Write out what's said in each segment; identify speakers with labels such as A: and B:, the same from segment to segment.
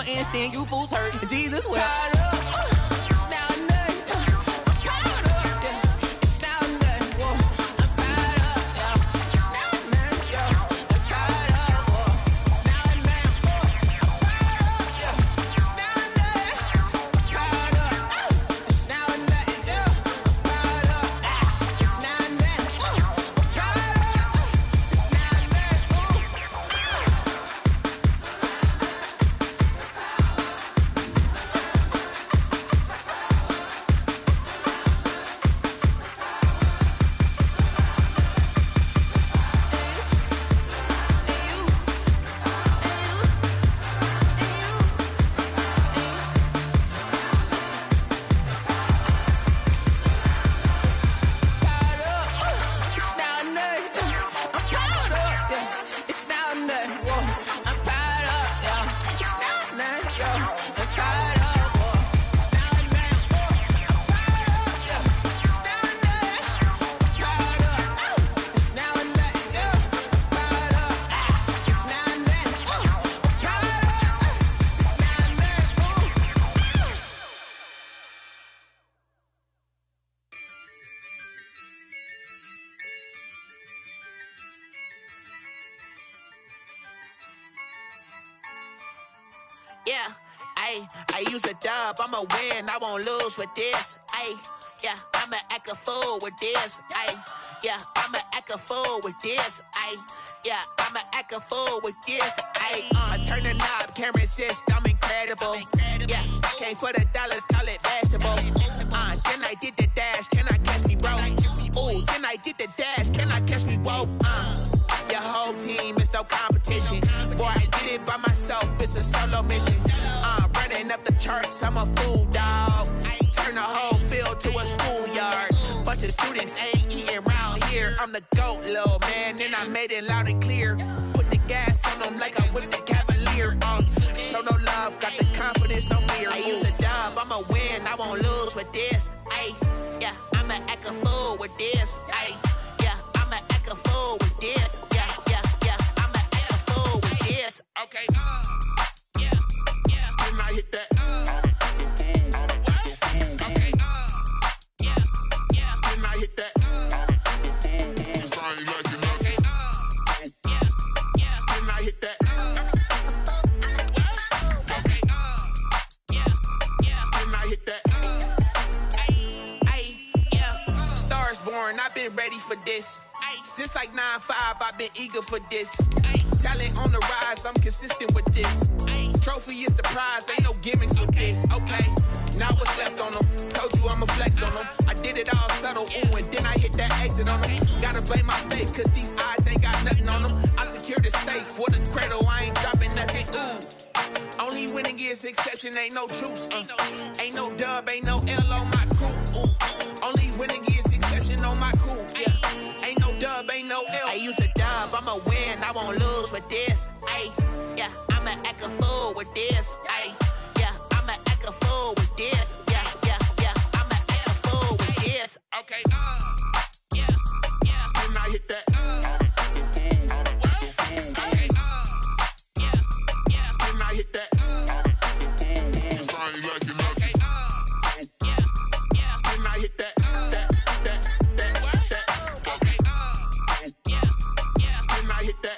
A: I'ma instant you fools hurt. Jesus will.
B: Yeah, I use a dub, I'ma win, I won't lose with this. Yeah, I'ma act a fool with this. Yeah, I'ma act a fool with this. Yeah, I'ma act a fool with this. I turn the knob, camera assist, I'm incredible. Yeah, came for the dollars, call it vegetable. Then I did the dash, can I catch me, bro? Ooh, then I did the dash, can I catch me, whoa? Your whole team is no competition. Boy, I did it by myself, it's a solo mission. Running up the charts, I'm a fool, dog. Turn the whole field to a schoolyard. Bunch of students ain't eating round here. I'm the GOAT, little man, and I made it loud and clear. Put the gas on them like I'm with the Cavalier. Show no love, got the confidence, no fear. I use a dub, I'ma win, I won't lose with this. Yeah, I'ma act a fool with this. Yeah, I'ma act a fool with this. Yeah, I'ma act a fool with this. Okay, yeah, then I hit that. Okay, yeah, then I hit that. It's only like you know. Okay, yeah, then I hit that. Okay, yeah, then I hit that. Yeah, stars born, I've been ready for this. Since like 9-5, I've been eager for this. Talent on the rise, I'm consistent with this. Trophy is the prize, ain't no gimmicks with this. Okay, now what's left on them? Told you I'ma flex on them. I did it all subtle, ooh, and then I hit that exit on them. Gotta blame my fate, cause these odds ain't got nothing on them. I secured the safe for the cradle, I ain't dropping nothing, ooh. Only winning is exception, ain't no truce. Ain't no dub, ain't no L on my crew. Only winning is exception on my crew. Yeah, ain't no dub, ain't no L. I use a dub, I'ma win, I won't lose with this. Yeah, I'ma act a fool with this. Yeah, I'ma act a fool with this. Yeah, I'ma act a fool with this. Okay, yeah, then I hit that. Okay, yeah, then I hit that. It's only like you know. Okay, yeah, then I hit that. Okay, yeah, then I hit that.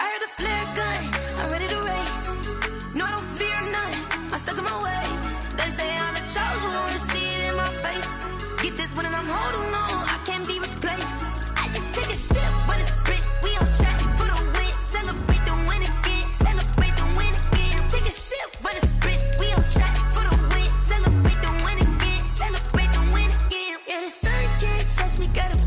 C: I heard a flare gun, I'm ready to race. No, I don't fear none, I'm stuck in my ways. They say I'm the chosen one, see it in my face. Get this one and I'm holding on, I can't be replaced. I just take a sip, but it's split. We on track for the win, celebrate the win again, celebrate the win again. Take a sip, but it's split. We on track for the win, celebrate the win again, celebrate the win again. Yeah, the sun can't touch me, gotta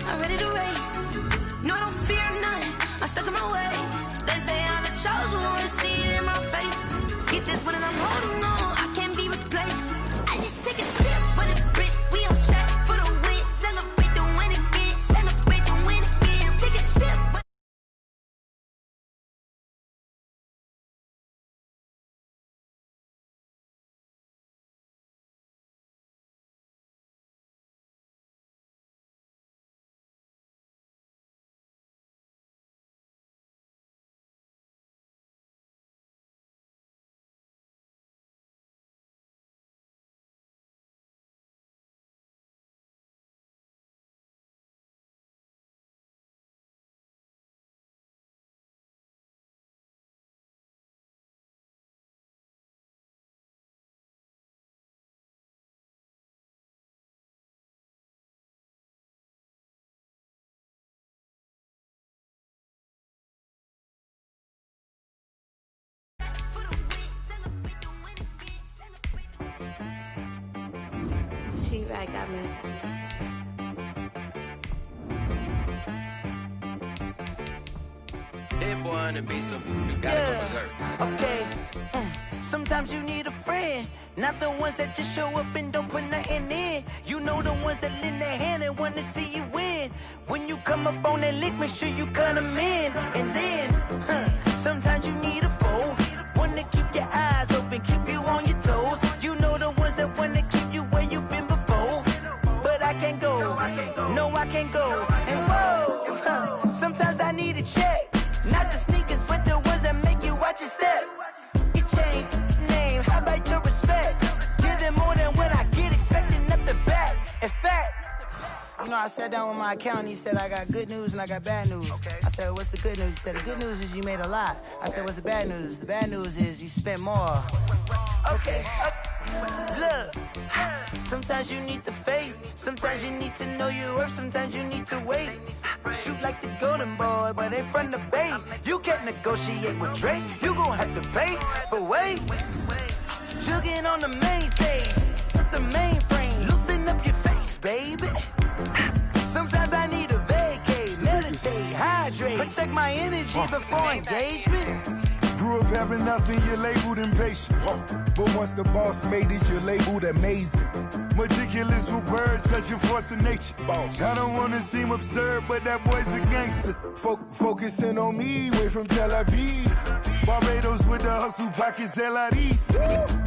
C: I'm ready to race. No, I don't fear nothing. I'm stuck in my ways. They say I'm the chosen one, see it in my face. Get this one and I'm holding on. I can't be replaced. I just take a sip, but it's grit. We on track for the win. Celebrate the win again. Celebrate the win again. Take a sip. She-Rag got me.
D: That boy on the beat, so you gotta go berserk.
E: Okay. Sometimes you need a friend, not the ones that just show up and don't put nothing in. You know the ones that lend their hand and wanna see you win. When you come up on that lick, make sure you cut them in. And then, sometimes you need a foe, one to keep your eyes open, keep you on your toes. You know the ones that wanna keep you where you've been before. But I can't go, no I can't go. And whoa, sometimes I need a check. Not the sneakers, but the ones that make you watch your step. Your chain, name, how about your respect? Give them more than what I get, expecting nothing back. In fact, you know, I sat down with my accountant, he said, I got good news and I got bad news. Okay. I said, what's the good news? He said, the good news is you made a lot. I said, what's the bad news? The bad news is you spent more. Okay. Look, sometimes you need the faith, sometimes you need to know your worth, sometimes you need to wait. Shoot like the golden boy, but in front of the bay. You can't negotiate with Drake, you gon' have to pay. But wait, jugging on the main stage, with the mainframe, loosen up your face, baby. Sometimes I need a vacate, meditate, hydrate, protect my energy before engagement.
F: Grew up having nothing, you're labeled impatient. But once the boss made it, you're labeled amazing. Meticulous with words, such a force of nature. I don't wanna seem absurd, but that boy's a gangster. Focusing on me, way from Tel Aviv. Barbados with the hustle pockets, LIDs.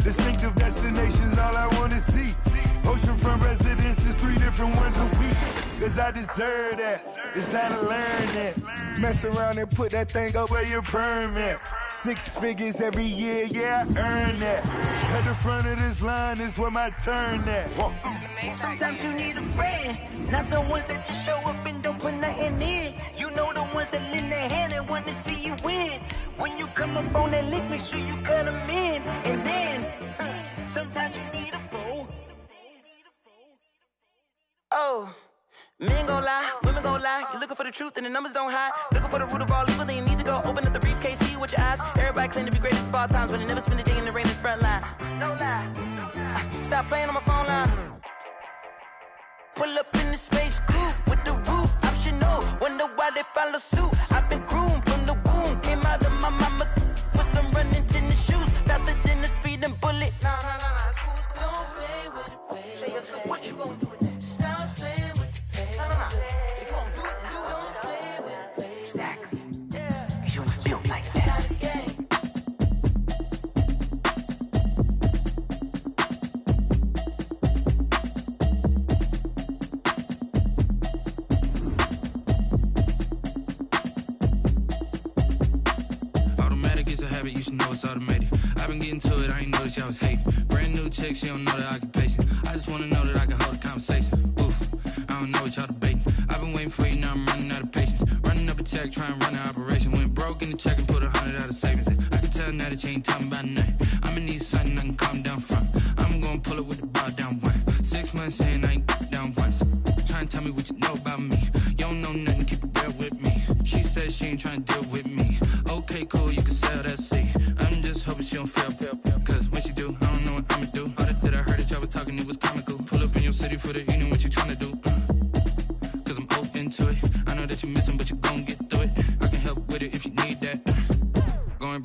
F: Distinctive destinations, all I wanna see. Oceanfront residences, 3 different ones a week. Cause I deserve that, it's time to learn that. Mess around and put that thing up where your permit. 6 figures every year, yeah, I earn that. At the front of this line is where my turn at.
E: Sometimes you need a friend, not the ones that just show up and don't put nothing in. You know the ones that lend their hand and want to see you win. When you come up on that lick, make sure you cut them in. And then, sometimes you need a foe. Oh, men gon' lie, women gon' lie. You're looking for the truth and the numbers don't hide. Looking for the root of all evil, then you need to go open up the briefcase, see with your eyes. Everybody claim to be great at all times, but they never spend a day in the rain in the front line. No lie. Stop playing on my phone line. Pull up in the space coupe with the roof optional. Wonder why they follow suit. I've been groomed from the womb, came out of my mama with some running tennis shoes, faster than the speeding bullet. Nah, it's cool, it's cool. Don't play with it, baby. Say so what you gon' do with it? Stop playing with it, baby. Nah. If you gon' do it, then don't play with it, baby. Exactly. Yeah. Cause you ain't built like that.
G: You should know it's automated. I've been getting to it, I ain't noticed y'all was hating. Brand new chick, she don't know the occupation. I just wanna know that I can hold a conversation. Oof, I don't know what y'all debating. I've been waiting for you, now I'm running out of patience. Running up a check, trying to run an operation. Went broke in the check and put 100 out of savings in. I can tell now that you ain't talking about nothing. I'ma need something I can calm down from. I'm gonna pull it with the bar down one. 6 months in, I ain't down once. Trying to tell me what you know about me. You don't know nothing, keep it real with me. She said she ain't trying to deal with me. Okay, cool, you can sell that seat. I'm just hoping she don't fail. Cause when she do, I don't know what I'ma do. All that I heard that y'all was talking, it was comical. Pull up in your city for the evening, what you trying to do? Cause I'm open to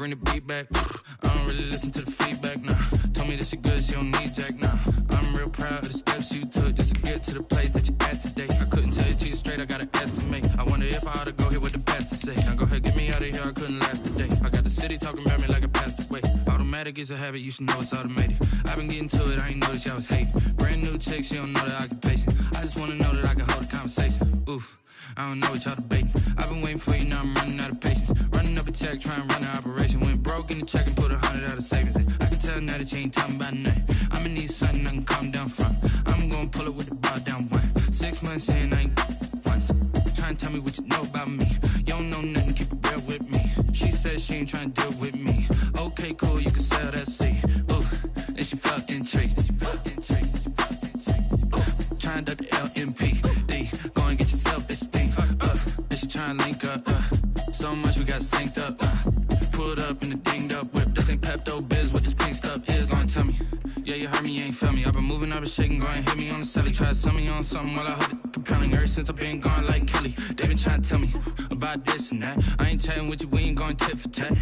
G: bring the beat back. I don't really listen to the feedback, nah. Told me that she good, she don't need Jack, nah. I'm real proud of the steps you took just to get to the place that you're at today. I couldn't tell you to you straight, I gotta estimate. I wonder if I ought to go here with the pastor say. Now go ahead, get me out of here, I couldn't last today. I got the city talking about me like a pastor way. Automatic is a habit, you should know it's automated. I've been getting to it, I ain't noticed y'all was hating. Brand new chick, she don't know the occupation. I just wanna know that I can hold a conversation. Oof, I don't know what y'all debating. I've been waiting for you, now I'm running out of patience. Running up a check, trying to run an operation. Went broke in the check and put 100 out of savings in. I can tell now that you ain't talking about nothing. I'ma need something I can calm down from. I'm gonna pull it with the bar down one. 6 months in, I ain't once. Trying to tell me what you know about me. You don't know nothing, keep it real with me. She said she ain't trying to deal with me. Okay, cool, you can sell that seed. Ooh, and she felt intrigued. Trying to duck the LMPD. Go and get your self-esteem. And she trying to link up. So much we got synced up. Pulled up in the dinged up whip. This ain't Pepto-Biz, what this pink stuff is. Long tell me. Yeah, you heard me, you ain't felt me. I've been moving, I've been shaking, go and hit me on the celly. Try to sell me on something while I hold it compelling. Ever since I've been gone like Kelly, they been trying to tell me about this and that. I ain't chatting with you, we ain't going tit for tat.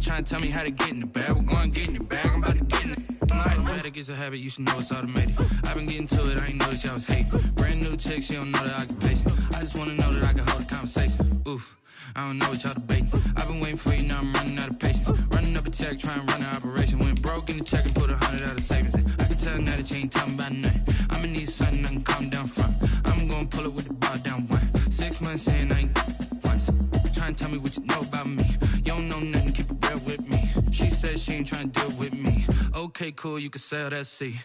G: Trying to tell me how to get in the bag. We're going to get in the bag, I'm about to get in it. Automatic is a habit, you should know it's automated. I've been getting to it, I ain't noticed y'all was hating. Brand new chick, she don't know the occupation. I just wanna know that I can hold a conversation. Oof, I don't know what y'all debating. I've been waiting for you, now I'm running out of patience. Running up a check, trying to run an operation. Went broke in the check and put 100 out of savings in. I can tell now that you ain't talking about nothing. I'ma need something I can calm down from. I'm gonna pull it with the bar down one. 6 months in, I ain't once. Trying to tell me what you know about me. You don't know nothing, keep it real with me. She said she ain't trying to deal with me. Okay, cool, you can sell that seed.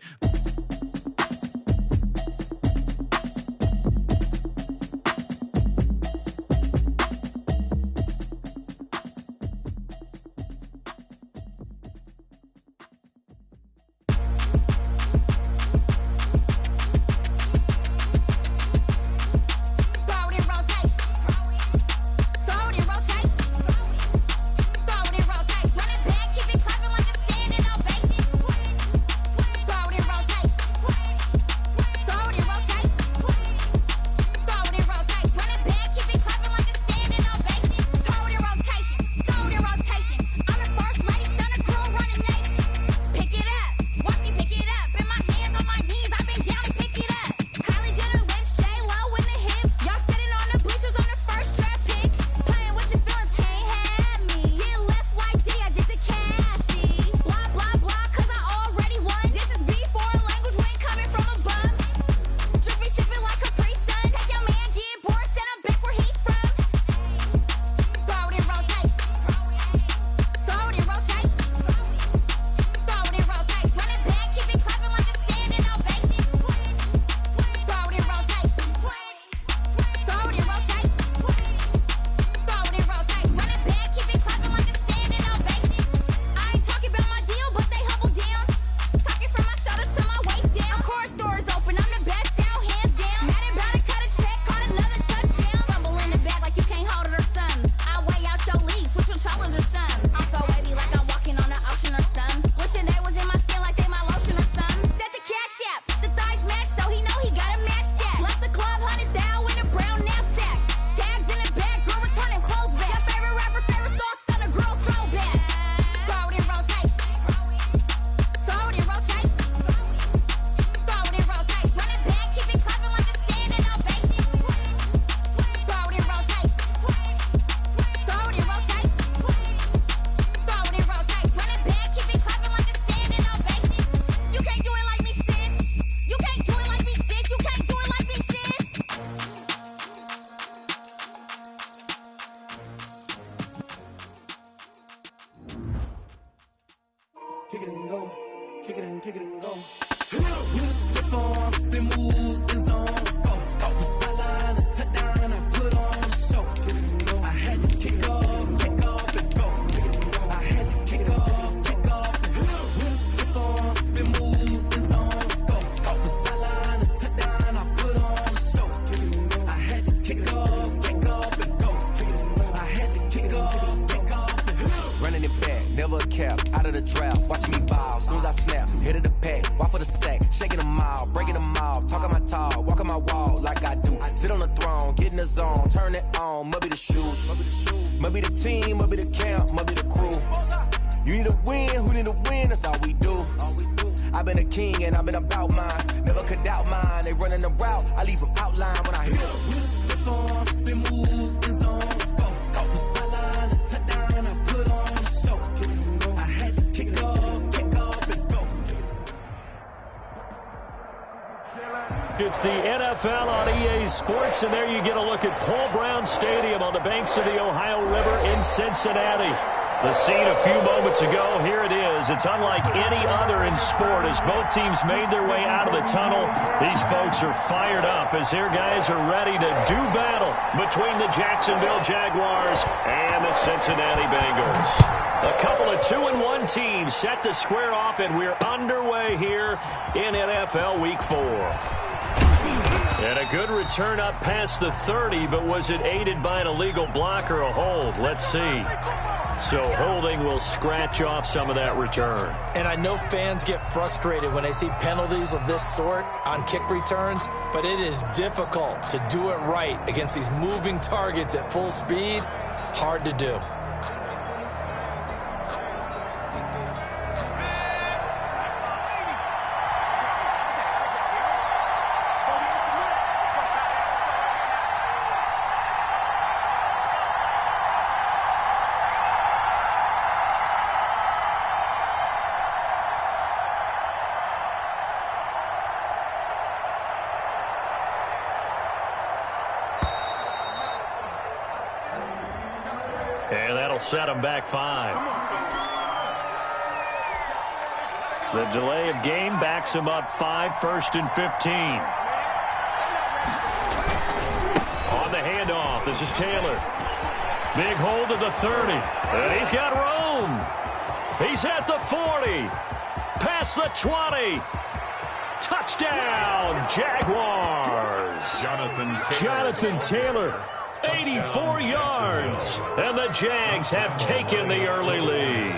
H: Kick it and go. Kick it and go.
I: With a stiff arm, spin move, is on scope. Off the sideline, a touchdown, I put on the show. I had to kick off and go. I had to kick off and go. With a stiff arm, spin move, is on scope. Off the sideline, a touchdown, I put on the show. I had to kick off and go. I had to kick off and go.
J: Running it back, never a cap, out of the draft, watching me ball. Soon as I snap, hit of the pack, walk for the sack, shaking them all, breaking them all, talking my tall, walking my wall like I do. Sit on the throne, get in the zone, turn it on, must be the shoes. Must be the team, must be the camp, must be the crew. You need a win, who need a win, that's all we do. I've been a king and I've been about mine. Never could doubt mine, they running the route, I leave them outline when I hit them.
I: You stiff on, spin move, in zone, scope. From sideline to touchdown, I put on a show. I had to kick off and go.
K: It's the NFL on EA Sports, and there you get a look at Paul Brown Stadium on the banks of the Ohio River in Cincinnati. The scene a few moments ago, here it is. It's unlike any other in sport as both teams made their way out of the tunnel. These folks are fired up as their guys are ready to do battle between the Jacksonville Jaguars and the Cincinnati Bengals. A couple of 2-1 teams set to square off, and we're underway here in NFL Week 4. And a good return up past the 30, but was it aided by an illegal block or a hold? Let's see. So holding will scratch off some of that return.
L: And I know fans get frustrated when they see penalties of this sort on kick returns, but it is difficult to do it right against these moving targets at full speed. Hard to do.
K: And that'll set them back 5. The delay of game backs them up 5, 1st and 15. On the handoff, this is Taylor. Big hold of the 30. And he's got room. He's at the 40. Past the 20. Touchdown, Jaguars. Jonathan Taylor. 84 yards, and the Jags have taken the early lead.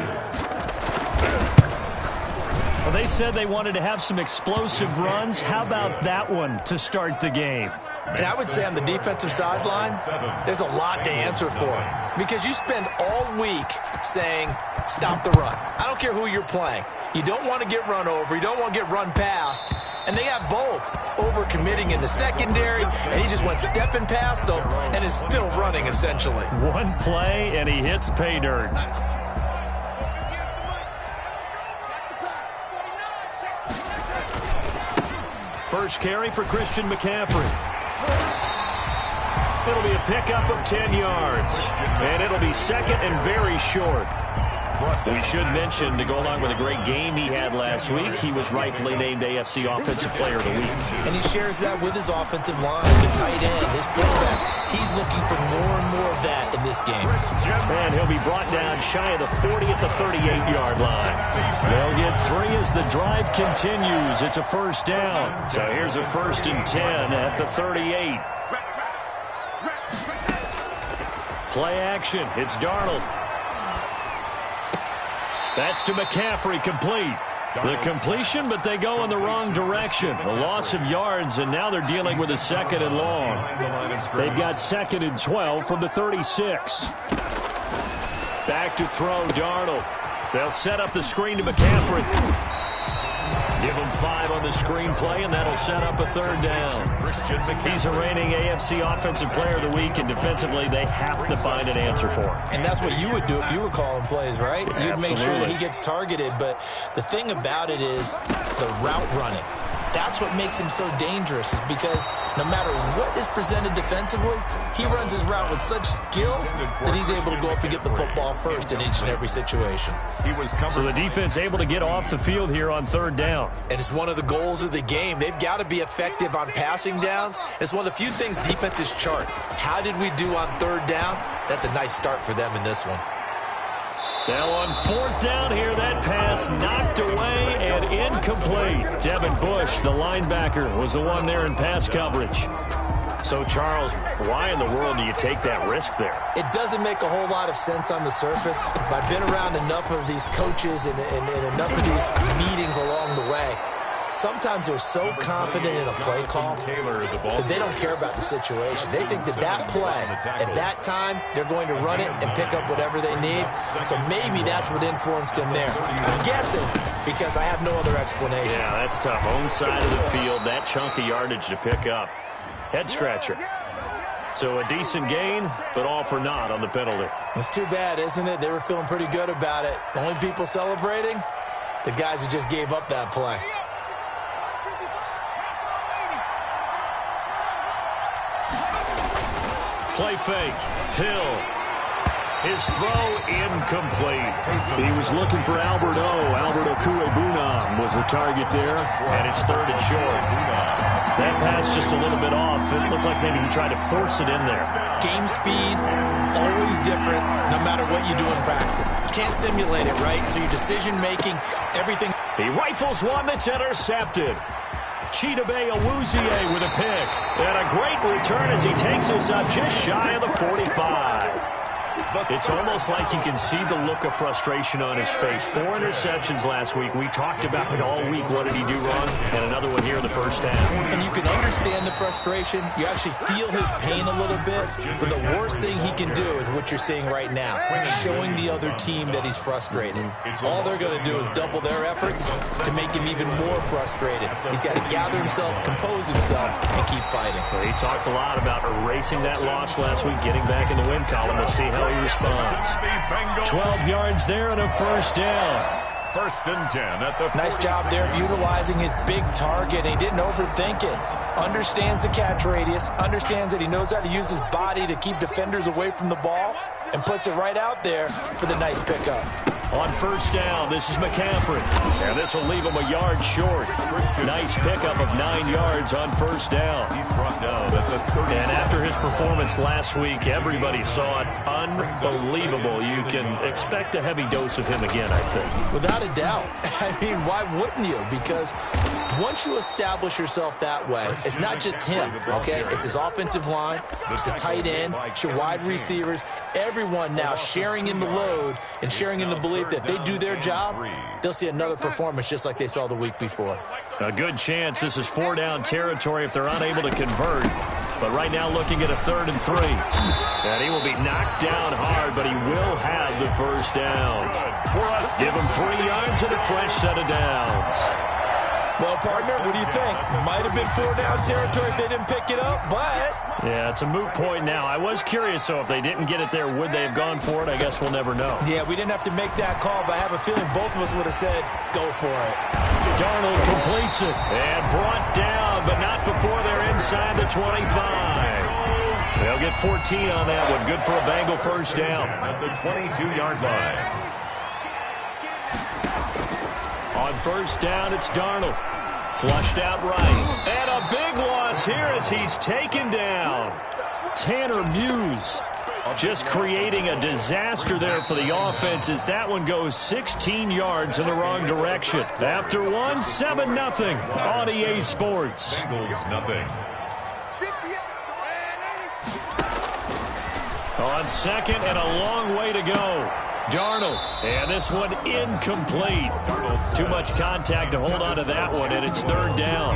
K: Well, they said they wanted to have some explosive runs. How about that one to start the game?
L: And I would say on the defensive sideline, there's a lot to answer for. Because you spend all week saying, stop the run. I don't care who you're playing. You don't want to get run over. You don't want to get run past. And they have both. Over-committing in the secondary, and he just went stepping past them and is still running, essentially.
K: One play, and he hits pay dirt. First carry for Christian McCaffrey. It'll be a pickup of 10 yards, and it'll be second and very short. We should mention, to go along with a great game he had last week, he was rightfully named AFC Offensive Player of the Week.
L: And he shares that with his offensive line, the tight end, his fullback. He's looking for more and more of that in this game.
K: And he'll be brought down shy of the 40 at the 38-yard line. They'll get 3 as the drive continues. It's a first down. So here's a 1st and 10 at the 38. Play action. It's Darnold. That's to McCaffrey, complete. The completion, but they go in the wrong direction. A loss of yards, and now they're dealing with a 2nd and long. They've got 2nd and 12 from the 36. Back to throw, Darnold. They'll set up the screen to McCaffrey. Give him 5 on the screen play, and that'll set up a 3rd down. He's a reigning AFC Offensive Player of the Week, and defensively they have to find an answer for him.
L: And that's what you would do if you were calling plays, right? You'd make sure that he gets targeted. But the thing about it is the route running. That's what makes him so dangerous, is because no matter what is presented defensively, he runs his route with such skill that he's able to go up and get the football first in each and every situation.
K: So the defense able to get off the field here on 3rd down.
L: And it's one of the goals of the game. They've got to be effective on passing downs. It's one of the few things defenses chart. How did we do on 3rd down? That's a nice start for them in this one.
K: Now on 4th down here, that pass knocked away and incomplete. Devin Bush, the linebacker, was the one there in pass coverage. So, Charles, why in the world do you take that risk there?
L: It doesn't make a whole lot of sense on the surface. But I've been around enough of these coaches and enough of these meetings along the way. sometimes they're so confident in a play call that they don't care about the situation. They think that play, at that time, they're going to run it and pick up whatever they need. So maybe that's what influenced him there. I'm guessing because I have no other explanation.
K: Yeah, that's tough. Own side of the field, that chunk of yardage to pick up. Head scratcher. So a decent gain, but all for naught on the penalty.
L: It's too bad, isn't it? They were feeling pretty good about it. The only people celebrating, the guys who just gave up that play.
K: Play fake. Hill. His throw incomplete. He was looking for Alberto. Alberto Kurebunam was the target there, and it's 3rd and short. That pass just a little bit off. It looked like maybe he tried to force it in there.
L: Game speed, always different, no matter what you do in practice. You can't simulate it, right? So your decision-making, everything.
K: He rifles one that's intercepted. Chidobe Awuzie with a pick. And a great return as he takes us up just shy of the 45. It's almost like you can see the look of frustration on his face. 4 interceptions last week. We talked about it all week. What did he do wrong? And another one here in the first half.
L: And you can understand the frustration. You actually feel his pain a little bit. But the worst thing he can do is what you're seeing right now, showing the other team that he's frustrated. All they're going to do is double their efforts to make him even more frustrated. He's got to gather himself, compose himself, and keep fighting.
K: Well, he talked a lot about erasing that loss last week, getting back in the win column. We'll see how he responds. 12 yards there and a first down.
M: 1st and 10 at the
L: nice job there of utilizing his big target. He didn't overthink it. Understands the catch radius. Understands that he knows how to use his body to keep defenders away from the ball. And puts it right out there for the nice pickup.
K: On 1st down, this is McCaffrey. And this will leave him a yard short. Nice pickup of 9 yards on 1st down.
M: He's brought down at the 30.
K: And after his performance last week, everybody saw it. Unbelievable. You can expect a heavy dose of him again, I think.
L: Without a doubt. I mean, why wouldn't you? Because once you establish yourself that way, it's not just him, okay? It's his offensive line, it's the tight end, it's your wide receivers, everyone now sharing in the load and sharing in the belief that they do their job, they'll see another performance just like they saw the week before.
K: A good chance this is 4-down territory if they're unable to convert. But right now looking at a 3rd and 3. And he will be knocked down hard, but he will have the 1st down. Give him 3 yards and a fresh set of downs.
L: Well, partner, what do you think? Might have been 4-down territory if they didn't pick it up, but...
K: Yeah, it's a moot point now. I was curious, so if they didn't get it there, would they have gone for it? I guess we'll never know.
L: Yeah, we didn't have to make that call, but I have a feeling both of us would have said, go for it.
K: Darnold completes it and brought down, but not before they're inside the 25. They'll get 14 on that one. Good for a Bengal 1st down.
M: At the 22-yard line.
K: On 1st down, it's Darnold. Flushed out right. And a big loss here as he's taken down. Tanner Muse just creating a disaster there for the offense as that one goes 16 yards in the wrong direction. After one, 7-0 on EA Sports.
M: Bengals nothing.
K: On 2nd and a long way to go. Darnold, and this one incomplete. Too much contact to hold on to that one, and it's 3rd down.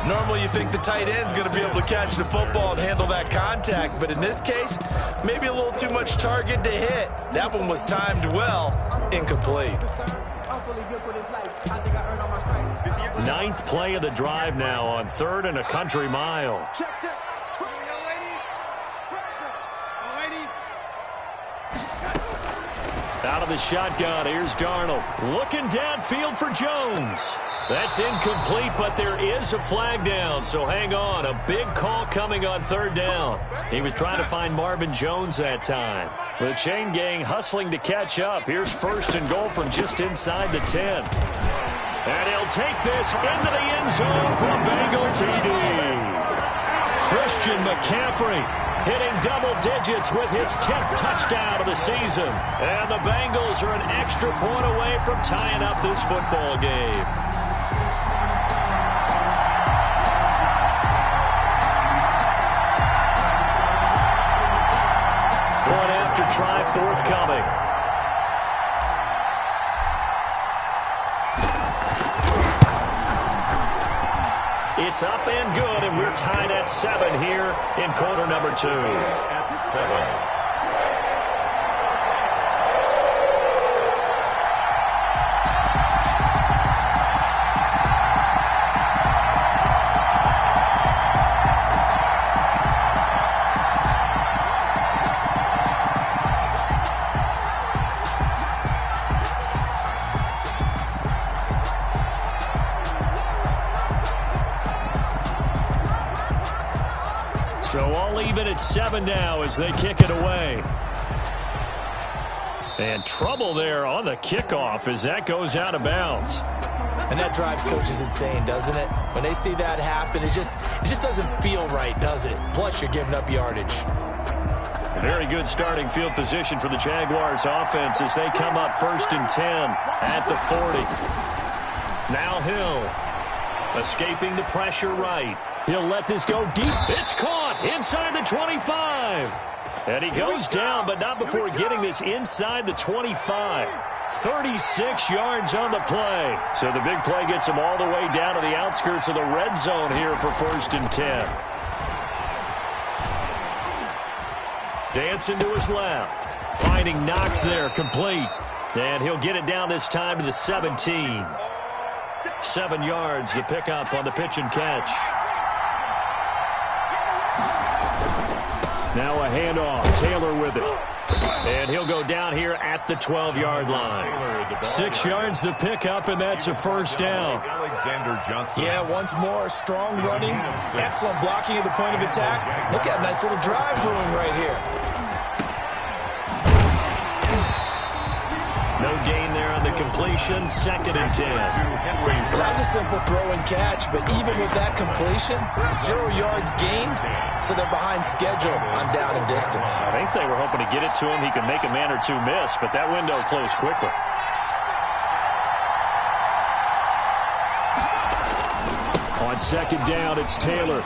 L: Normally you think the tight end's going to be able to catch the football and handle that contact, but in this case, maybe a little too much target to hit. That one was timed well, incomplete.
K: 9th play of the drive now on 3rd and a country mile. Out of the shotgun, here's Darnold. Looking downfield for Jones. That's incomplete, but there is a flag down, so hang on. A big call coming on 3rd down. He was trying to find Marvin Jones that time. The chain gang hustling to catch up. Here's 1st and goal from just inside the 10. And he'll take this into the end zone for a Bengal TD. Christian McCaffrey hitting double digits with his 10th touchdown of the season. And the Bengals are an extra point away from tying up this football game. Point after try forthcoming. It's up and good, and we're tied at 7 here in quarter number 2.
M: At 7.
K: So all even at 7 now as they kick it away. And trouble there on the kickoff as that goes out of bounds.
L: And that drives coaches insane, doesn't it? When they see that happen, it just doesn't feel right, does it? Plus, you're giving up yardage.
K: Very good starting field position for the Jaguars offense as they come up 1st and 10 at the 40. Now Hill escaping the pressure right. He'll let this go deep. It's caught inside the 25. And he goes down, but not before getting this inside the 25. 36 yards on the play. So the big play gets him all the way down to the outskirts of the red zone here for 1st and 10. Dancing to his left. Finding Knox there, complete. And he'll get it down this time to the 17. 7 yards, the pickup on the pitch and catch. Now a handoff. Taylor with it. And he'll go down here at the 12-yard line. 6 yards the pickup, and that's a 1st down.
M: Alexander Johnson.
L: Yeah, once more, strong running, excellent blocking at the point of attack. Look at a nice little drive going right here.
K: No gain there on the completion. 2nd and 10.
L: Well, that was a simple throw and catch, but even with that completion, 0 yards gained, so they're behind schedule on down and distance.
K: I think they were hoping to get it to him. He could make a man or two miss, but that window closed quickly. On 2nd down, it's Taylor.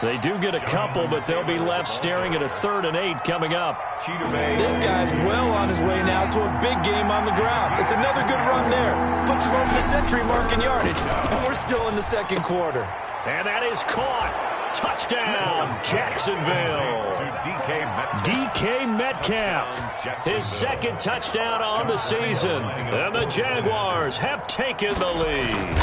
K: They do get a couple, but they'll be left staring at a 3rd and 8 coming up.
L: This guy's well on his way now to a big game on the ground. It's another good run there. Puts him over the century mark in yardage. And we're still in the 2nd quarter.
K: And that is caught. Touchdown, Jacksonville. DK Metcalf. His 2nd touchdown on the season. And the Jaguars have taken the lead.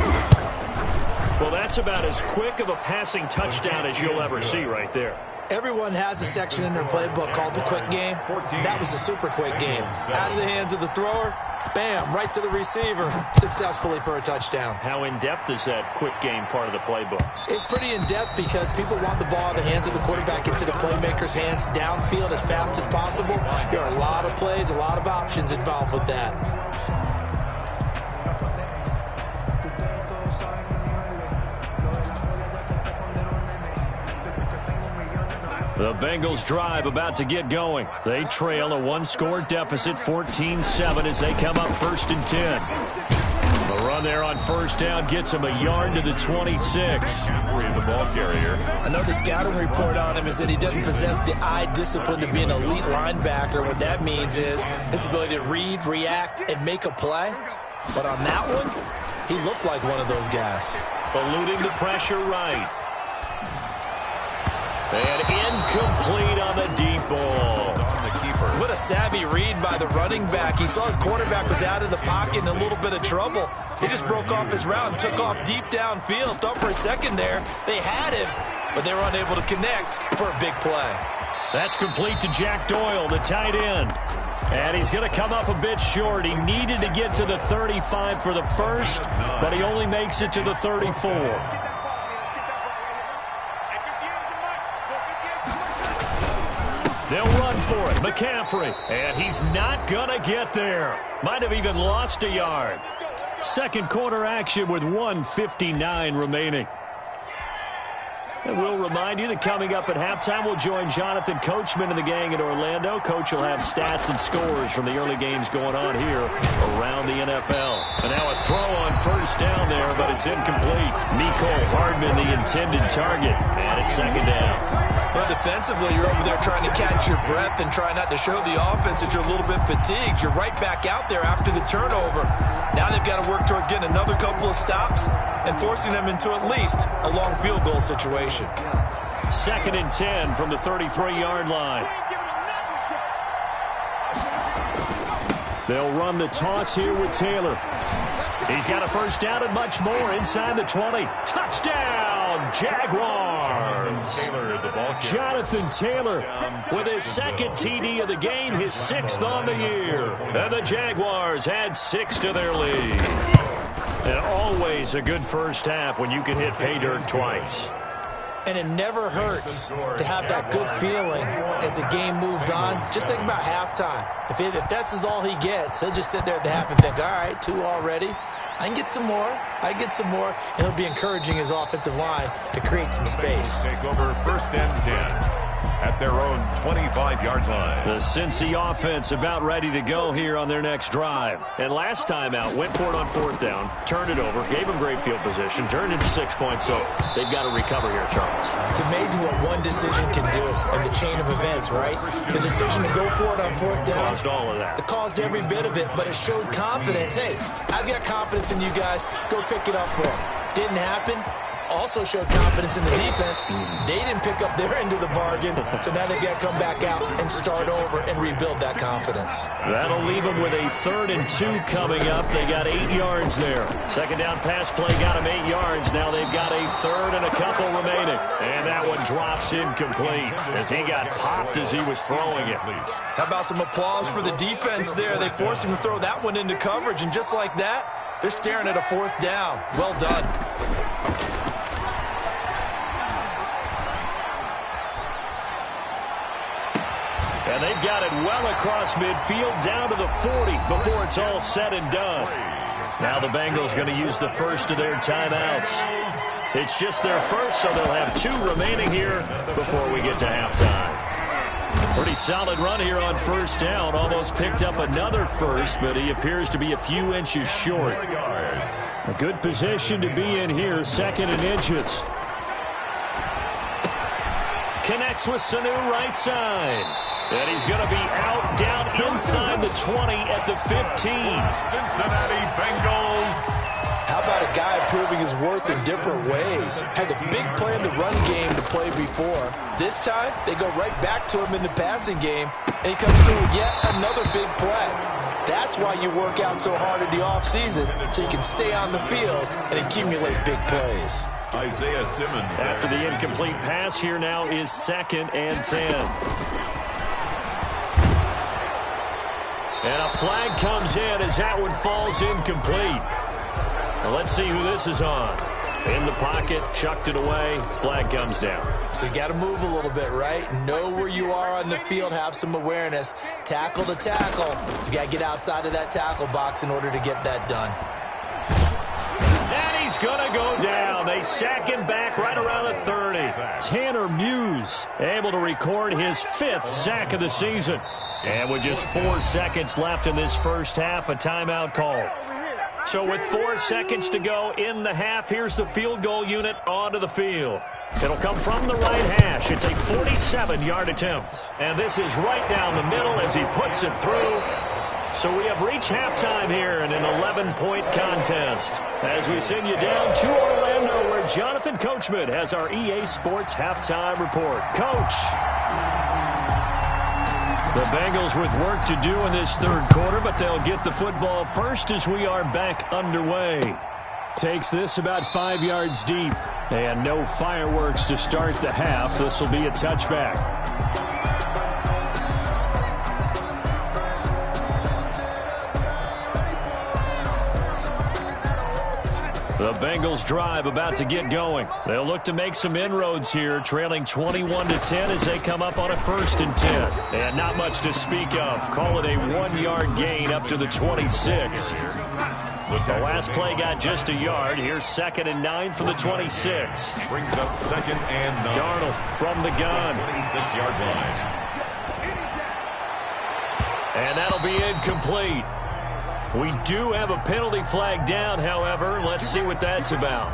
K: Well, that's about as quick of a passing touchdown as you'll ever see right there.
L: Everyone has a section in their playbook called the quick game. That was a super quick game. Out of the hands of the thrower, bam, right to the receiver, successfully for a touchdown.
K: How in-depth is that quick game part of the playbook?
L: It's pretty in-depth because people want the ball in the hands of the quarterback into the playmaker's hands downfield as fast as possible. There are a lot of plays, a lot of options involved with that.
K: The Bengals drive about to get going. They trail a 1-score deficit, 14-7 as they come up 1st and 10. The run there on 1st down gets him a yard to the 26.
M: The ball carrier.
L: I know the scouting report on him is that he doesn't possess the eye discipline to be an elite linebacker. What that means is his ability to read, react, and make a play. But on that one, he looked like one of those guys.
K: Eluding the pressure right. And incomplete on the deep ball.
L: What a savvy read by the running back. He saw his quarterback was out of the pocket in a little bit of trouble. He just broke off his route and took off deep downfield. Thought for a second there they had him, but they were unable to connect for a big play.
K: That's complete to Jack Doyle, the tight end. And he's going to come up a bit short. He needed to get to the 35 for the first, but he only makes it to the 34. They'll run for it. McCaffrey. And he's not going to get there. Might have even lost a yard. 2nd quarter action with 1:59 remaining. And we'll remind you that coming up at halftime, we'll join Jonathan Coachman and the gang in Orlando. Coach will have stats and scores from the early games going on here around the NFL. And now a throw on 1st down there, but it's incomplete. Mecole Hardman, the intended target, and it's 2nd down.
L: Well, defensively, you're over there trying to catch your breath and try not to show the offense that you're a little bit fatigued. You're right back out there after the turnover. Now they've got to work towards getting another couple of stops and forcing them into at least a long field goal situation.
K: 2nd and 10 from the 33-yard line. They'll run the toss here with Taylor. He's got a first down and much more inside the 20. Touchdown, Jaguars! Jonathan Taylor with his 2nd TD of the game, his 6th on the year. And the Jaguars add 6 to their lead. And always a good first half when you can hit pay dirt twice.
L: And it never hurts to have that good feeling as the game moves on. Just think about halftime. If that's all he gets, he'll just sit there at the half and think, all right, 2 already. I can get some more. And he'll be encouraging his offensive line to create some space.
M: Take over 1st and 10 at their own 25-yard line.
K: The Cincy offense about ready to go here on their next drive. And last time out, went for it on 4th down, turned it over, gave them great field position, turned into 6 points, so they've got to recover here, Charles.
L: It's amazing what one decision can do in the chain of events, right? The decision to go for it on 4th down.
K: Caused all of that.
L: It caused every bit of it, but it showed confidence. Hey, I've got confidence in you guys. Go pick it up for them. Didn't happen. Also showed confidence in the defense. They didn't pick up their end of the bargain, so now they've got to come back out and start over and rebuild that confidence.
K: That'll leave them with a 3rd and 2 coming up. They got 8 yards there. 2nd down pass play got them 8 yards. Now they've got a 3rd and a couple remaining. And that one drops incomplete as he got popped as he was throwing it.
L: How about some applause for the defense there? They forced him to throw that one into coverage, and just like that, they're staring at a 4th down. Well done.
K: And they've got it well across midfield down to the 40 before it's all said and done. Now the Bengals going to use the first of their timeouts. It's just their first, so they'll have 2 remaining here before we get to halftime. Pretty solid run here on 1st down. Almost picked up another first, but he appears to be a few inches short. A good position to be in here, 2nd and inches. Connects with Sanu right side. And he's going to be out down inside the 20 at the 15.
M: Cincinnati Bengals.
L: How about a guy proving his worth in different ways? Had a big play in the run game to play before. This time, they go right back to him in the passing game, and he comes through with yet another big play. That's why you work out so hard in the offseason, so you can stay on the field and accumulate big plays.
M: Isaiah Simmons.
K: After the incomplete pass, here now is 2nd and 10. And a flag comes in as that one falls incomplete. Now let's see who this is on. In the pocket, chucked it away, flag comes down.
L: So you got to move a little bit, right? Know where you are on the field, have some awareness. Tackle to tackle. You got to get outside of that tackle box in order to get that done.
K: And he's going to go down. They sack him back right around the 30. Tanner Muse able to record his 5th sack of the season. And with just 4 seconds left in this first half, a timeout call. So with 4 seconds to go in the half, here's the field goal unit onto the field. It'll come from the right hash. It's a 47-yard attempt. And this is right down the middle as he puts it through. So we have reached halftime here in an 11-point contest as we send you down to Orlando where Jonathan Coachman has our EA Sports halftime report. Coach. The Bengals with work to do in this 3rd quarter, but they'll get the football first as we are back underway. Takes this about 5 yards deep, and no fireworks to start the half. This will be a touchback. The Bengals drive about to get going. They'll look to make some inroads here, trailing 21-10 as they come up on a 1st and 10. And not much to speak of. Call it a 1-yard gain up to the 26. The last play got just a yard. Here's 2nd and 9 from the 26.
M: Brings up 2nd and 9.
K: Darnold from the gun.
M: 26-yard line.
K: And that'll be incomplete. We do have a penalty flag down, however. Let's see what that's about.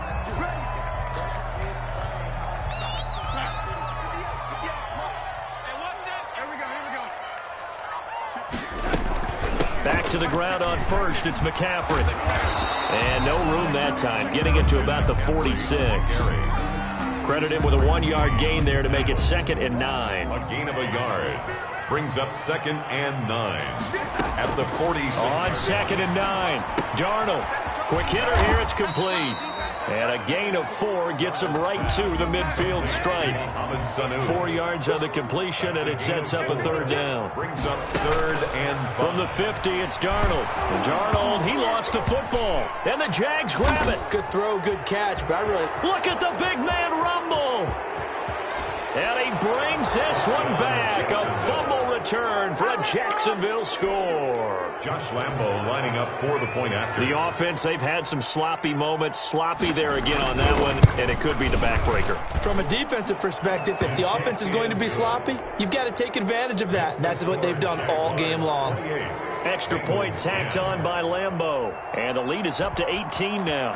K: Back to the ground on 1st. It's McCaffrey. And no room that time, getting it to about the 46. Credit him with a 1-yard gain there to make it 2nd and 9.
M: A gain of a yard brings up 2nd and 9 at the 46.
K: On 2nd and 9, Darnold. Quick hitter here, it's complete. And a gain of 4 gets him right to the midfield stripe. 4 yards on the completion, and it sets up a 3rd down.
M: Brings up 3rd and 5.
K: From the 50, it's Darnold. Darnold, he lost the football. And the Jags grab it.
L: Good throw, good catch, but I really...
K: Look at the big man rumble. And he brings this one back. A fumble return for a Jacksonville score.
M: Josh Lambo lining up for the point after.
K: The offense, they've had some sloppy moments. Sloppy there again on that one, and it could be the backbreaker.
L: From a defensive perspective, if the offense is going to be sloppy, you've got to take advantage of that. And that's what they've done all game long.
K: Extra point tacked on by Lambo. And the lead is up to 18 now.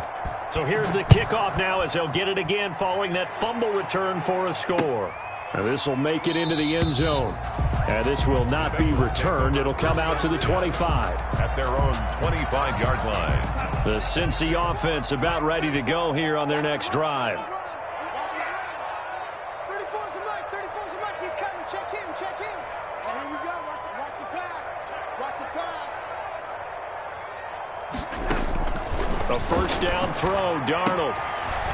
K: So here's the kickoff now as they'll get it again following that fumble return for a score. And this will make it into the end zone. And this will not be returned. It'll come out to the 25.
M: At their own 25-yard line.
K: The Cincy offense about ready to go here on their next drive.
N: 34's the mic. 34's the mic. He's coming. Check him. Check him. Oh, here we go. Watch the pass. Watch the pass.
K: A first down throw. Darnold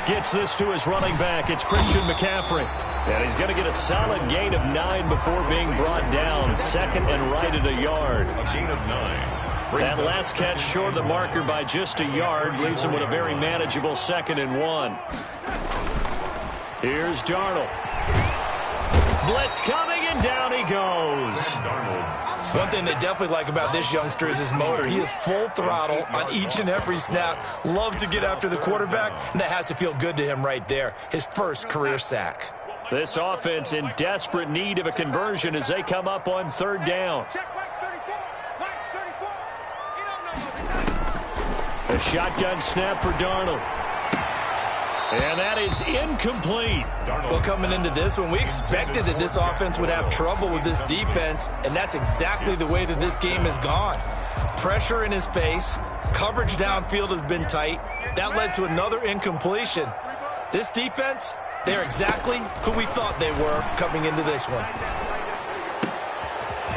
K: gets this to his running back. It's Christian McCaffrey. And he's going to get a solid gain of 9 before being brought down. 2nd and right at a yard.
M: A gain of 9.
K: That last catch short of the marker by just a yard leaves him with a very manageable 2nd and 1. Here's Darnold. Blitz coming, and down he goes.
L: One thing they definitely like about this youngster is his motor. He is full throttle on each and every snap. Loves to get after the quarterback, and that has to feel good to him right there. His first career sack.
K: This offense in desperate need of a conversion as they come up on 3rd down. A shotgun snap for Darnold. And that is incomplete.
L: Well, coming into this one, we expected that this offense would have trouble with this defense, and that's exactly the way that this game has gone. Pressure in his face. Coverage downfield has been tight. That led to another incompletion. This defense, they're exactly who we thought they were coming into this one.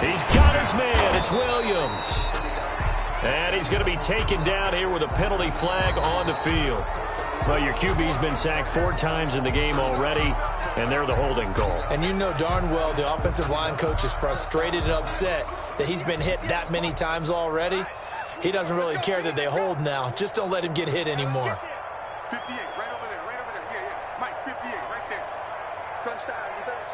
K: He's got his man. It's Williams. And he's going to be taken down here with a penalty flag on the field. Well, your QB's been sacked 4 times in the game already, and they're the holding goal.
L: And you know darn well the offensive line coach is frustrated and upset that he's been hit that many times already. He doesn't really care that they hold now. Just don't let him get hit anymore.
N: 58, right over there, right over there. Yeah. Mike, 58, right there. Touchdown, defense.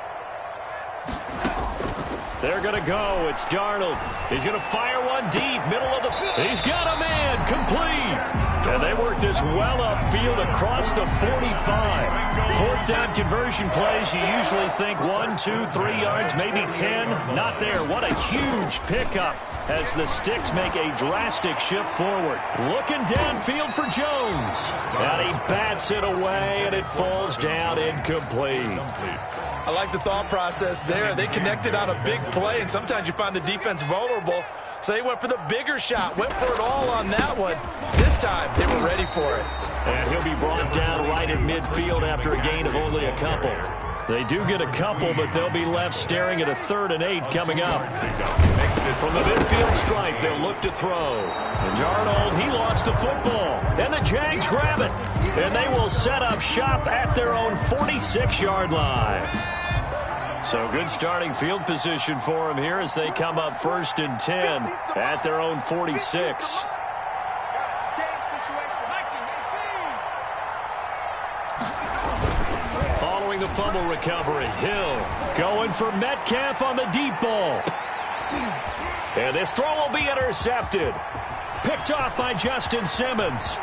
K: They're going to go. It's Darnold. He's going to fire one deep, middle of the field. He's got a man, complete. And they work this well upfield across the 45. 4th down conversion plays, you usually think 1, 2, 3 yards, maybe 10. Not there. What a huge pickup as the Sticks make a drastic shift forward. Looking downfield for Jones. And he bats it away, and it falls down incomplete.
L: I like the thought process there. They connected on a big play, and sometimes you find the defense vulnerable. So they went for the bigger shot, went for it all on that one. This time, they were ready for it.
K: And he'll be brought down right at midfield after a gain of only a couple. They do get a couple, but they'll be left staring at a 3rd and 8 coming up. From the midfield stripe, they'll look to throw. And Darnold, he lost the football. And the Jags grab it. And they will set up shop at their own 46-yard line. So good starting field position for them here as they come up 1st and 10 at their own 46. Following the fumble recovery, Hill going for Metcalf on the deep ball. And this throw will be intercepted. Picked off by Justin Simmons.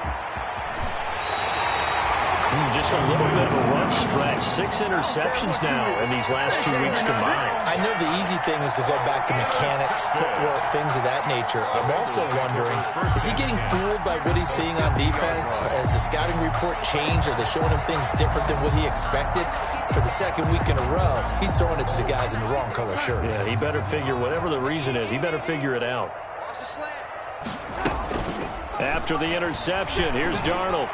K: Just a little bit of a rough stretch. 6 interceptions now in these last 2 weeks combined.
L: I know the easy thing is to go back to mechanics, footwork, things of that nature. I'm also wondering, is he getting fooled by what he's seeing on defense? Has the scouting report changed? Are they showing him things different than what he expected? For the 2nd week in a row, he's throwing it to the guys in the wrong color shirts.
K: Yeah, he better figure, whatever the reason is, he better figure it out. After the interception, here's Darnold.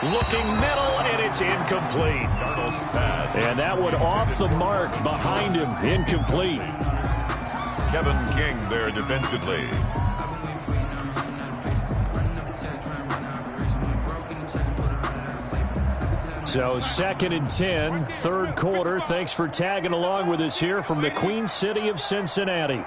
K: Looking middle, and it's incomplete. And that one off the mark behind him. Incomplete.
M: Kevin King there defensively.
K: So 2nd and 10, third quarter. Thanks for tagging along with us here from the Queen City of Cincinnati.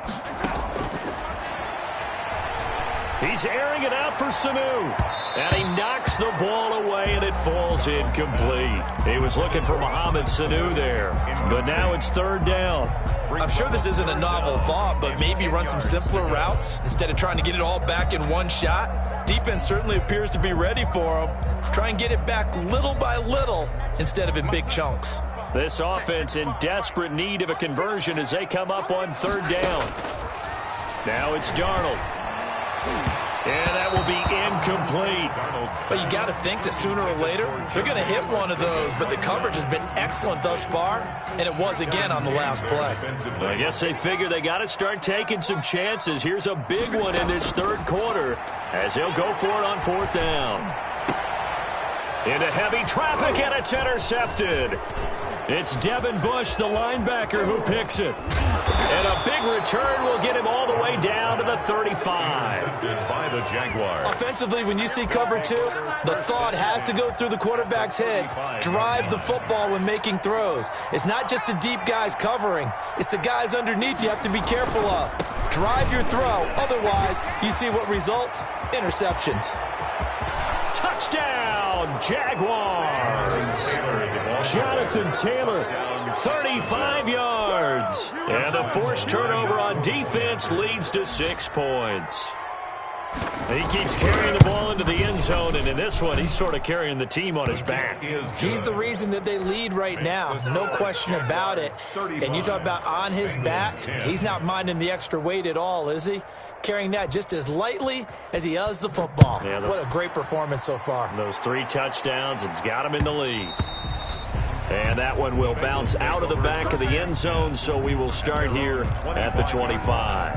K: He's airing it out for Sanu. And he knocks the ball away, and it falls incomplete. He was looking for Mohamed Sanu there. But now it's third down.
L: I'm sure this isn't a novel thought, but maybe run some simpler routes instead of trying to get it all back in one shot. Defense certainly appears to be ready for him. Try and get it back little by little instead of in big chunks.
K: This offense in desperate need of a conversion as they come up on third down. Now it's Darnold. And that will be incomplete.
L: But you got to think that sooner or later, they're going to hit one of those. But the coverage has been excellent thus far, and it was again on the last play.
K: I guess they figure they got to start taking some chances. Here's a big one in this third quarter as he'll go for it on fourth down. Into heavy traffic, and it's intercepted. It's Devin Bush, the linebacker, who picks it. And a big return will get him all the way down to the 35.
M: By the Jaguars.
L: Offensively, when you see cover two, the thought has to go through the quarterback's head. Drive the football when making throws. It's not just the deep guys covering. It's the guys underneath you have to be careful of. Drive your throw. Otherwise, you see what results? Interceptions.
K: Touchdown, Jaguars. Jonathan Taylor, 35 yards. And the forced turnover on defense leads to 6 points. He keeps carrying the ball into the end zone, and in this one, he's sort of carrying the team on his back.
L: He's the reason that they lead right now, no question about it. And you talk about on his back, he's not minding the extra weight at all, is he? Carrying that just as lightly as he does the football. Yeah, what a great performance so far.
K: Those 3 touchdowns, it's got him in the lead. And that one will bounce out of the back of the end zone, so we will start here at the 25.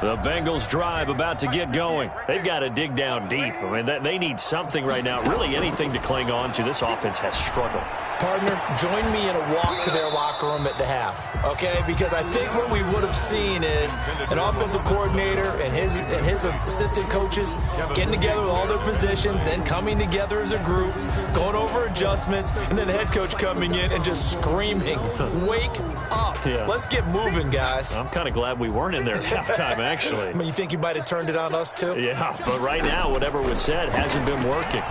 K: The Bengals drive about to get going. They've got to dig down deep. I mean, they need something right now, really anything to cling on to. This offense has struggled.
L: Partner, join me in a walk to their locker room at the half, okay? Because I think what we would have seen is an offensive coordinator and his assistant coaches getting together with all their positions, then coming together as a group, going over adjustments, and then the head coach coming in and just screaming, wake up. Yeah. Let's get moving, guys.
K: I'm kind of glad we weren't in there at halftime, actually.
L: I mean, you think you might have turned it on us, too?
K: Yeah, but right now, whatever was said hasn't been working.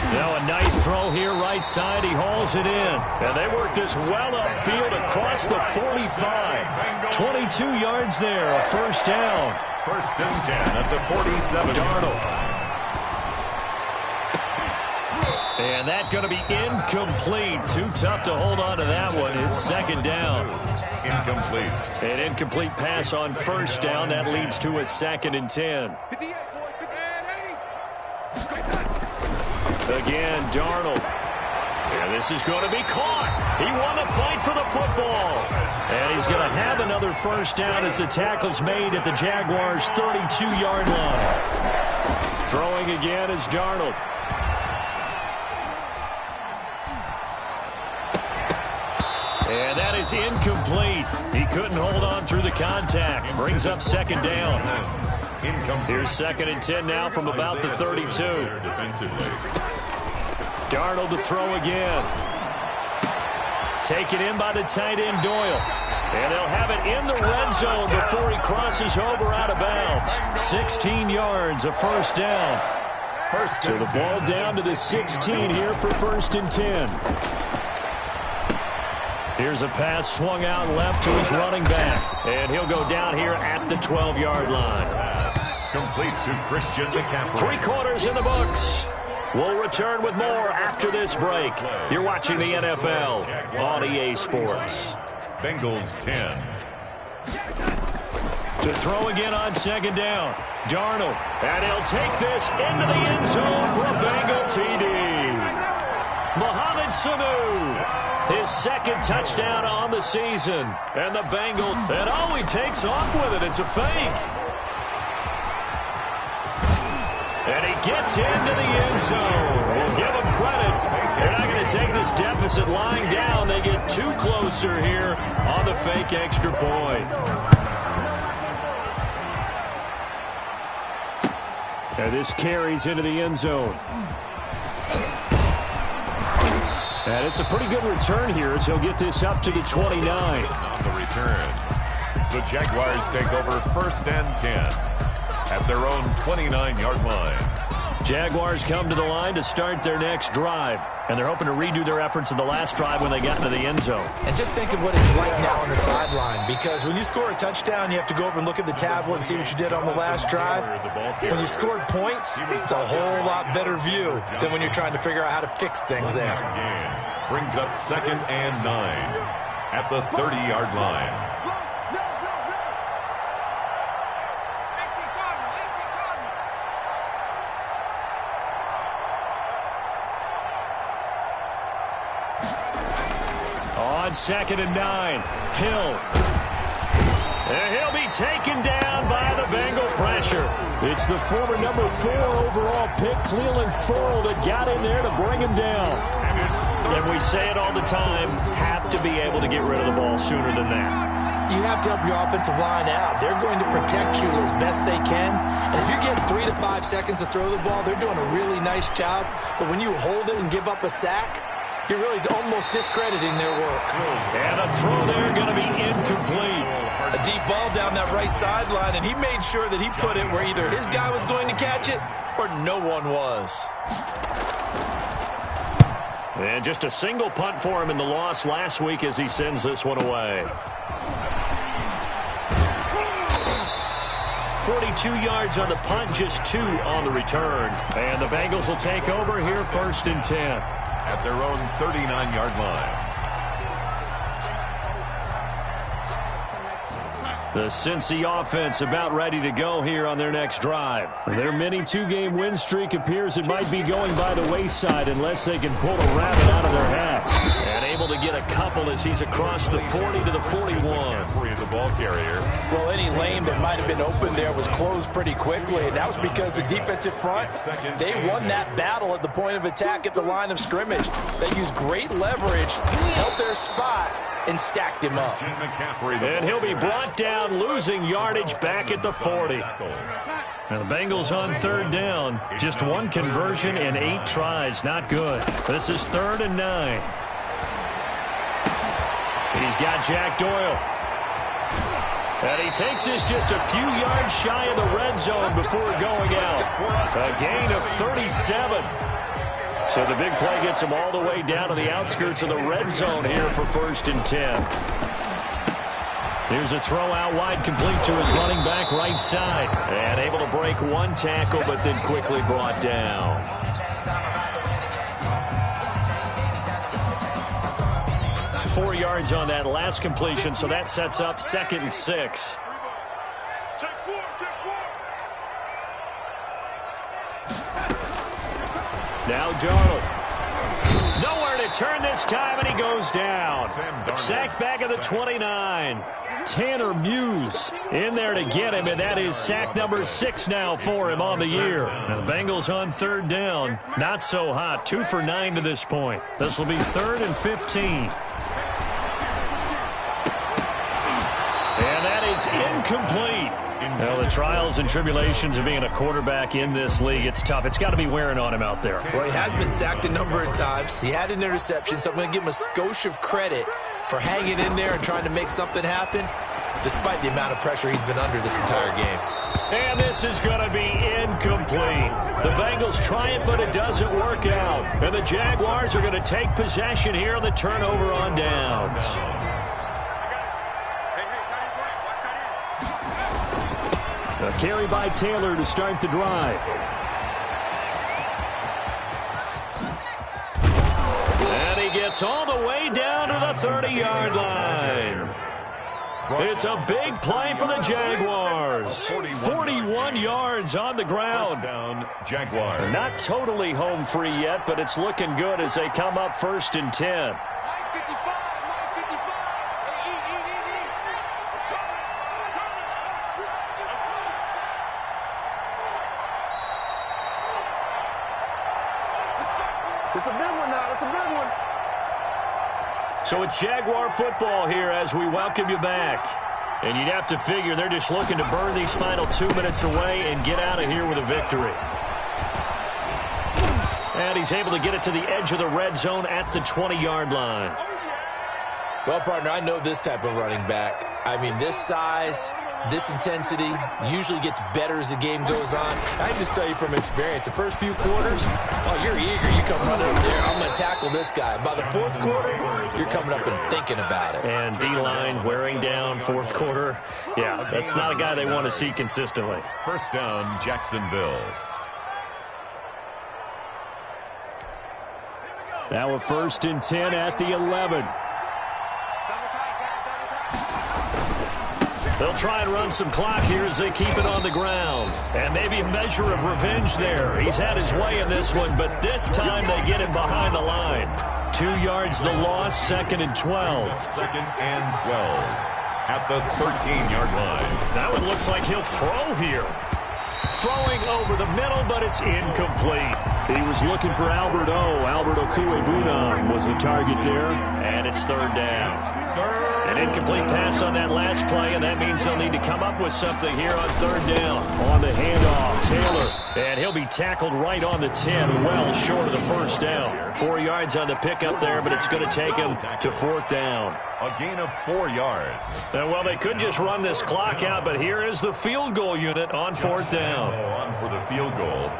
K: Now a nice throw here right side. He hauls it in. And they work this well upfield across the 45. 22 yards there, a first down.
M: First and 10 at the 47.
K: Darnold. And that's going to be incomplete. Too tough to hold on to that one. It's second down.
M: Incomplete.
K: An incomplete pass on first down. That leads to a 2nd and 10. Again, Darnold. And this is going to be caught. He won the fight for the football. And he's going to have another first down as the tackle's made at the Jaguars' 32-yard line. Throwing again is Darnold. And that is incomplete. He couldn't hold on through the contact. Brings up second down. Here's 2nd and 10 now from about the 32. Darnold to throw again. Taken in by the tight end Doyle. And they'll have it in the red zone before he crosses over out of bounds. 16 yards, a first down. So the ball down to the 16 here for 1st and 10. Here's a pass swung out left to his running back. And he'll go down here at the 12-yard line.
M: Complete to Christian McCaffrey.
K: 3 quarters in the books. We'll return with more after this break. You're watching the NFL on EA Sports.
M: Bengals 10.
K: To throw again on second down. Darnold. And he'll take this into the end zone for a Bengal TD. Mohamed Sanu, his second touchdown on the season. And the Bengals, and oh, he takes off with it. It's a fake. And he gets into the end zone. We'll give him credit. They're not going to take this deficit lying down. They get too closer here on the fake extra point. And this carries into the end zone. And it's a pretty good return here as he'll get this up to the 29.
M: On the return, the Jaguars take over 1st and 10 at their own 29-yard line.
K: Jaguars come to the line to start their next drive. And they're hoping to redo their efforts in the last drive when they got into the end zone.
L: And just think of what it's like now on the sideline. Because when you score a touchdown, you have to go over and look at the tablet and see what you did on the last drive. When you scored points, it's a whole lot better view than when you're trying to figure out how to fix things there.
M: Brings up 2nd and 9 at the 30-yard line.
K: On 2nd and 9, Hill. And he'll be taken down by the Bengal pressure. It's the former number 4 overall pick, Cleveland Farrell, that got in there to bring him down. And we say it all the time, have to be able to get rid of the ball sooner than that.
L: You have to help your offensive line out. They're going to protect you as best they can. And if you get 3 to 5 seconds to throw the ball, they're doing a really nice job. But when you hold it and give up a sack, you're really almost discrediting their work.
K: And a throw there going to be incomplete.
L: A deep ball down that right sideline, and he made sure that he put it where either his guy was going to catch it or no one was.
K: And just a single punt for him in the loss last week as he sends this one away. 42 yards on the punt, just 2 on the return. And the Bengals will take over here 1st and 10.
M: At their own 39-yard line.
K: The Cincy offense about ready to go here on their next drive. Their mini 2-game win streak appears it might be going by the wayside unless they can pull a rabbit out of their hat. And able to get a couple as he's across the 40 to the 41.
M: The ball carrier.
L: Well, any lane that might have been open there was closed pretty quickly, and that was because the defensive front, they won that battle at the point of attack at the line of scrimmage. They used great leverage, held their spot, and stacked him up.
K: And he'll be brought down, losing yardage back at the 40. Now the Bengals on 3rd down. Just 1 conversion and 8 tries. Not good. This is 3rd and 9. He's got Jack Doyle. And he takes this just a few yards shy of the red zone before going out. A gain of 37. So the big play gets him all the way down to the outskirts of the red zone here for 1st and 10. Here's a throw out wide, complete to his running back right side. And able to break 1 tackle, but then quickly brought down. Four yards on that last completion, so that sets up 2nd and 6. Now Darnold. Nowhere to turn this time, and he goes down. Sacked back at the 29. Tanner Muse in there to get him, and that is sack number 6 now for him on the year. Now the Bengals on 3rd down. Not so hot. 2 for 9 to this point. This will be 3rd and 15. And that is incomplete. Well, the trials and tribulations of being a quarterback in this league, it's tough. It's got to be wearing on him out there.
L: Well, he has been sacked a number of times. He had an interception, so I'm going to give him a skosh of credit for hanging in there and trying to make something happen, despite the amount of pressure he's been under this entire game.
K: And this is going to be incomplete. The Bengals try it, but it doesn't work out. And the Jaguars are going to take possession here on the turnover on downs. A carry by Taylor to start the drive. And he gets all the way down to the 30-yard line. It's a big play for the Jaguars. 41 31 yards on the ground.
M: First down, Jaguars.
K: Not totally home free yet, but it's looking good as they come up 1st and 10.
N: It's a big one now. It's a big one.
K: So it's Jaguar football here as we welcome you back. And you'd have to figure they're just looking to burn these final 2 minutes away and get out of here with a victory. And he's able to get it to the edge of the red zone at the 20-yard line.
L: Well, partner, I know this type of running back. I mean, this size, this intensity usually gets better as the game goes on. I just tell you from experience, the first few quarters, oh, you're eager. You come running over there. I'm going to tackle this guy. By the fourth quarter, you're coming up and thinking about it.
K: And D-line wearing down fourth quarter. Yeah, that's not a guy they want to see consistently.
M: First down, Jacksonville.
K: Now a 1st and 10 at the 11. They'll try and run some clock here as they keep it on the ground. And maybe a measure of revenge there. He's had his way in this one, but this time they get him behind the line. 2 yards the loss, 2nd and 12.
M: 2nd and 12 at the 13-yard line.
K: That one looks like he'll throw here. Throwing over the middle, but it's incomplete. He was looking for Albert O. Albert Okuebunam was the target there, and it's 3rd down. An incomplete pass on that last play, and that means they'll need to come up with something here on 3rd down. On the handoff, Taylor, and he'll be tackled right on the 10, well short of the 1st down. 4 yards on the pickup there, but it's going to take him to 4th down.
M: A gain of 4 yards.
K: Well, they could just run this clock out, but here is the field goal unit on 4th down.
M: On for the field goal,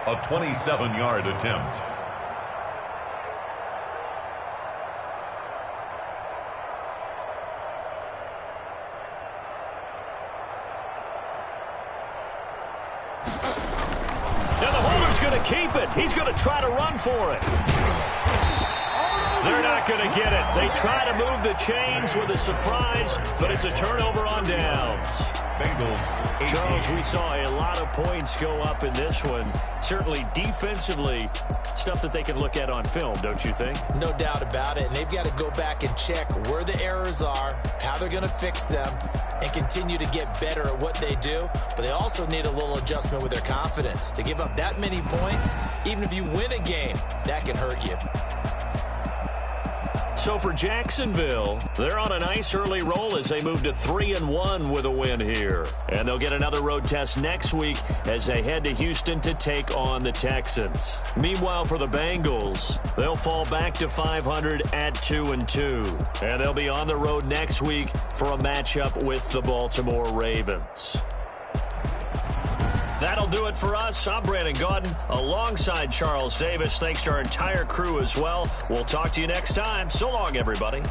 M: a 27-yard attempt.
K: Now the holder's going to keep it. He's going to try to run for it. They're not going to get it. They try to move the chains with a surprise, but it's a turnover on downs.
M: Bengals.
K: Charles, we saw a lot of points go up in this one. Certainly defensively, stuff that they can look at on film, don't you think?
L: No doubt about it. And they've got to go back and check where the errors are, how they're going to fix them, and continue to get better at what they do. But they also need a little adjustment with their confidence. To give up that many points, even if you win a game, that can hurt you.
K: So for Jacksonville, they're on a nice early roll as they move to 3-1 with a win here. And they'll get another road test next week as they head to Houston to take on the Texans. Meanwhile, for the Bengals, they'll fall back to 500 at 2-2. And they'll be on the road next week for a matchup with the Baltimore Ravens. That'll do it for us. I'm Brandon Gaudin alongside Charles Davis. Thanks to our entire crew as well. We'll talk to you next time. So long, everybody.